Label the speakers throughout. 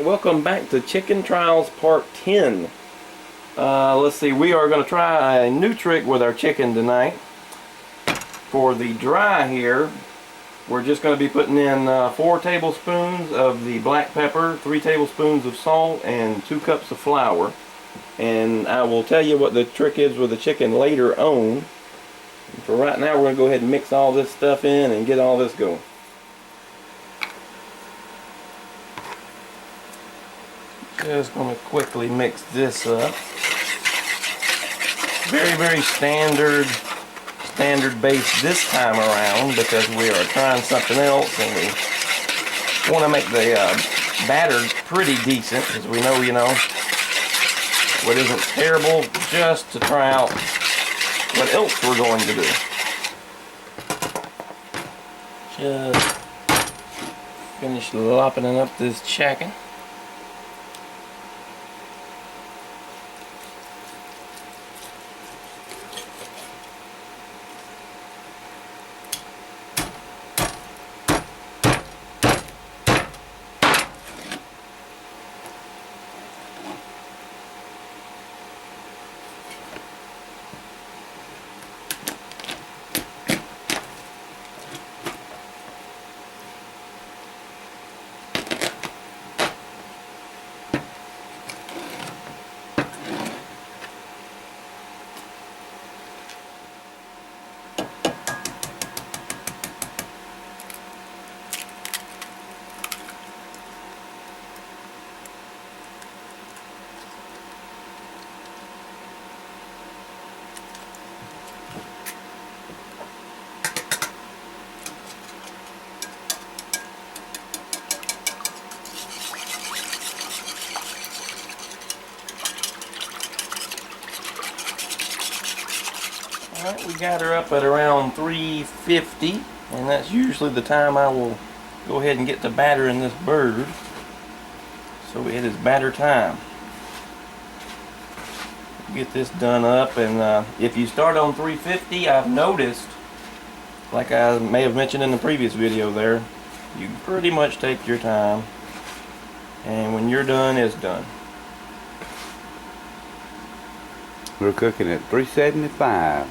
Speaker 1: welcome back to Chicken Trials Part 10. Let's see, we are going to try a new trick with our chicken tonight. For the dry here, we're just going to be putting in 4 tablespoons of the black pepper, 3 tablespoons of salt, and 2 cups of flour. And I will tell you what the trick is with the chicken later on. For right now, we're going to go ahead and mix all this stuff in and get all this going. Just going to quickly mix this up. Very standard base this time around, because we are trying something else and we want to make the batter pretty decent, because we know, what isn't terrible, just to try out what else we're going to do. Just finish lopping up this chicken. Alright, we got her up at around 350, and that's usually the time I will go ahead and get the batter in this bird. So it is batter time. Get this done up, and if you start on 350, I've noticed, like I may have mentioned in the previous video there, you pretty much take your time, and when you're done, it's done.
Speaker 2: We're cooking at 375.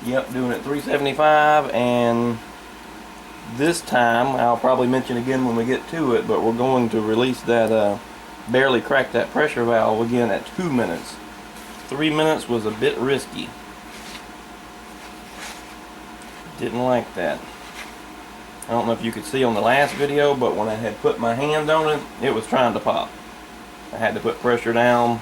Speaker 1: Yep, doing it 375, and this time, I'll probably mention again when we get to it, but we're going to release that, barely crack that pressure valve again at 2 minutes. 3 minutes was a bit risky. Didn't like that. I don't know if you could see on the last video, but when I had put my hand on it, it was trying to pop. I had to put pressure down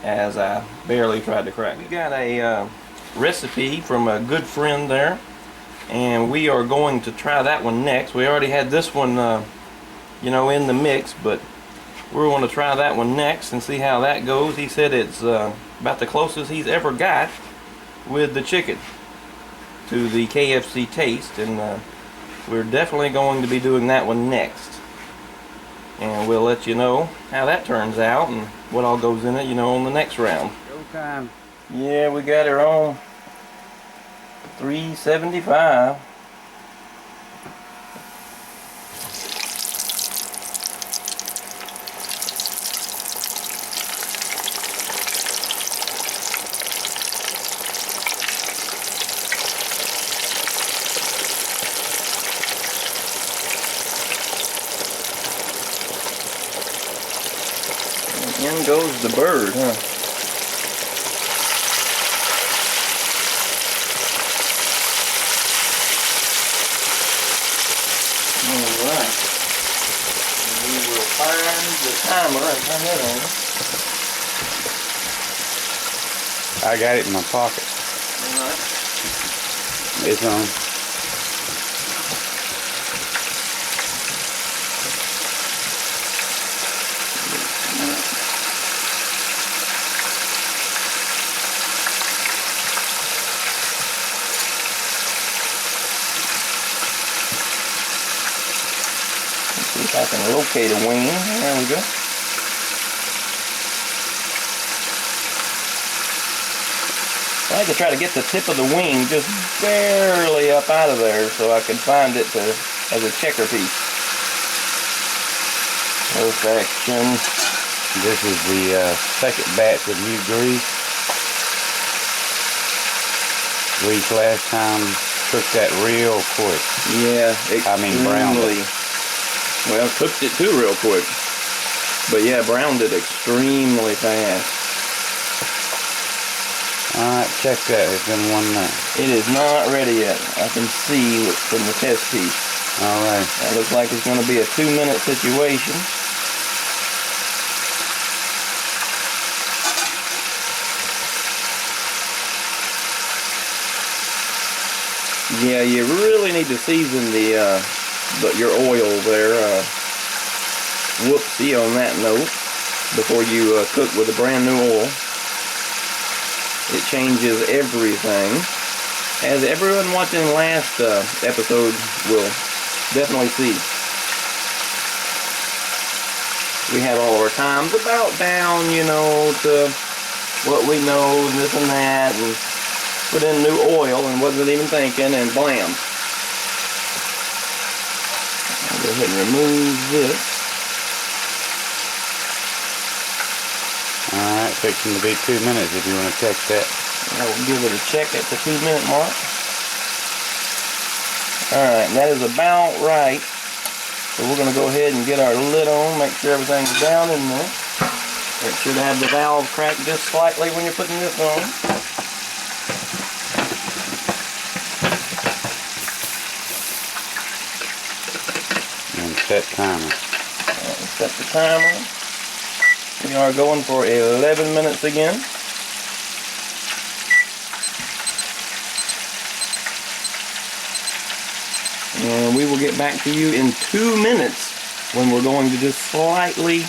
Speaker 1: as I barely tried to crack it. We got a recipe from a good friend there, and we are going to try that one next. We already had this one in the mix, but we're going to try that one next and see how that goes. He said it's about the closest he's ever got with the chicken to the KFC taste, and we're definitely going to be doing that one next, and we'll let you know how that turns out and what all goes in it, on the next round.
Speaker 2: Showtime.
Speaker 1: Yeah, we got her on 375. And in goes the bird, huh? Alright, we will find the timer and turn it on.
Speaker 2: I got it in my pocket.
Speaker 1: Alright.
Speaker 2: It's on.
Speaker 1: See if I can locate a wing. There we go. I like to try to get the tip of the wing just barely up out of there so I can find it as a checker piece. Perfection.
Speaker 2: This is the second batch of new grease. Grease last time cooked that real quick.
Speaker 1: Yeah,
Speaker 2: browned it.
Speaker 1: Well, cooked it too real quick. But yeah, browned it extremely fast.
Speaker 2: Alright, check that. It's been 1 minute.
Speaker 1: It is not ready yet. I can see from the test piece.
Speaker 2: Alright.
Speaker 1: That looks like it's going to be a 2-minute situation. Yeah, you really need to season your oil there. Whoopsie on that note, before you cook with a brand new oil. It changes everything. As everyone watching the last episode will definitely see. We have all of our times about down, you know, to what we know, this and that, and put in new oil and wasn't even thinking, and blam. I'll go ahead and remove this.
Speaker 2: Alright, fixing to be 2 minutes if you want to check that.
Speaker 1: I will give it a check at the 2-minute mark. Alright, that is about right. So we're going to go ahead and get our lid on, make sure everything's down in there. It should have the valve cracked just slightly when you're putting this on.
Speaker 2: And set timer.
Speaker 1: Set the timer. We are going for 11 minutes again. And we will get back to you in 2 minutes when we're going to just slightly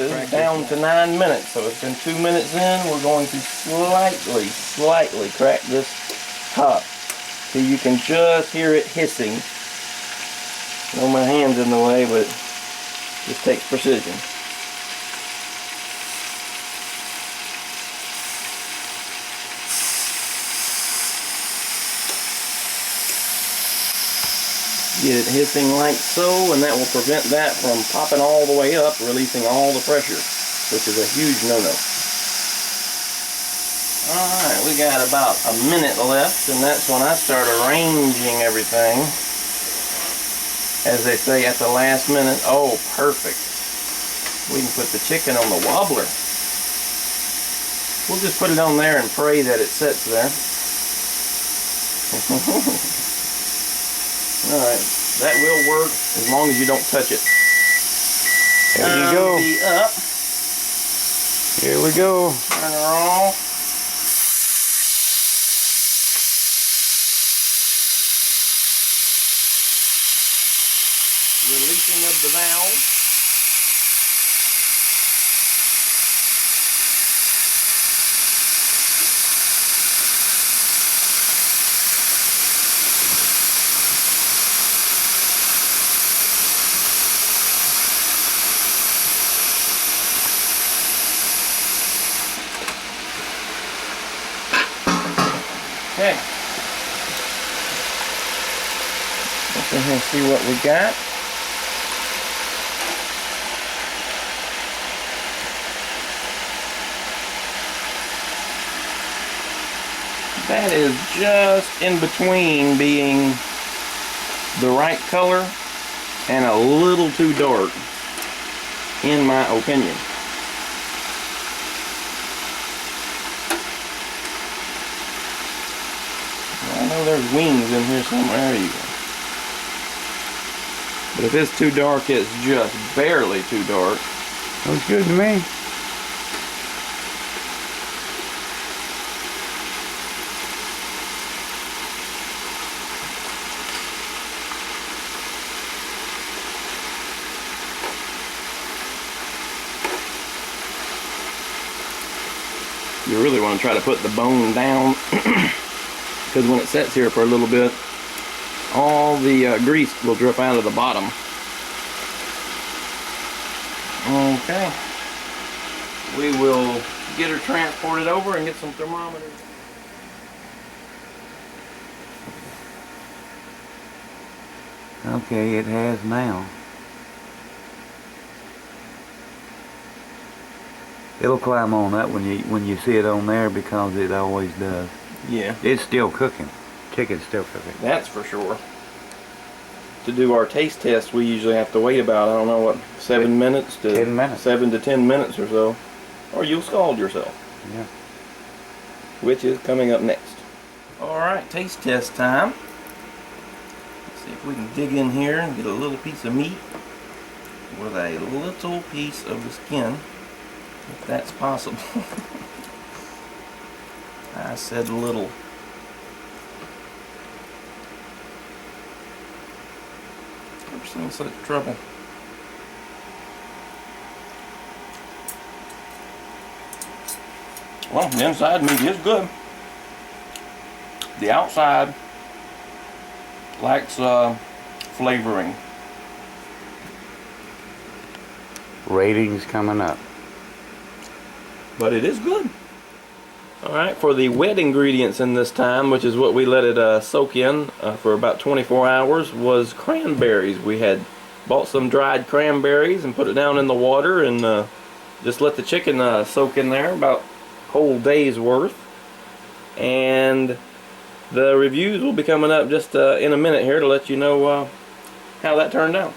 Speaker 1: crack down to 9 minutes. So it's been 2 minutes in. We're going to slightly crack this top. So you can just hear it hissing. I know my hand's in the way, but this takes precision. Get it hissing like so, and that will prevent that from popping all the way up, releasing all the pressure, which is a huge no-no. Alright, we got about a minute left, and that's when I start arranging everything. As they say at the last minute, oh, perfect. We can put the chicken on the wobbler. We'll just put it on there and pray that it sits there. Alright, that will work as long as you don't touch it.
Speaker 2: There you go.
Speaker 1: Up.
Speaker 2: Here we go.
Speaker 1: Turn her off. Releasing of the valve. Okay. Let's go ahead and see what we got. That is just in between being the right color and a little too dark, in my opinion. I know there's wings in here somewhere. There you go. But if it's too dark, it's just barely too dark.
Speaker 2: Looks good to me.
Speaker 1: You really want to try to put the bone down, because when it sits here for a little bit, all the grease will drip out of the bottom. Okay. We will get her transported over and get some thermometers.
Speaker 2: Okay, it has now. It'll climb on up when you see it on there because it always does.
Speaker 1: Yeah.
Speaker 2: It's still cooking. Chicken's still cooking.
Speaker 1: That's for sure. To do our taste test, we usually have to wait about, I don't know what, 7 minutes to
Speaker 2: 10 minutes.
Speaker 1: 7 to 10 minutes or so, or you'll scald yourself.
Speaker 2: Yeah.
Speaker 1: Which is coming up next. All right, taste test time. Let's see if we can dig in here and get a little piece of meat with a little piece of the skin, if that's possible. I said little. Never seen such trouble. Well, the inside meat is good. The outside lacks flavoring.
Speaker 2: Ratings coming up.
Speaker 1: But it is good. Alright, for the wet ingredients in this time, which is what we let it soak in for about 24 hours, was cranberries. We had bought some dried cranberries and put it down in the water and just let the chicken soak in there about a whole day's worth. And the reviews will be coming up just in a minute here to let you know how that turned out.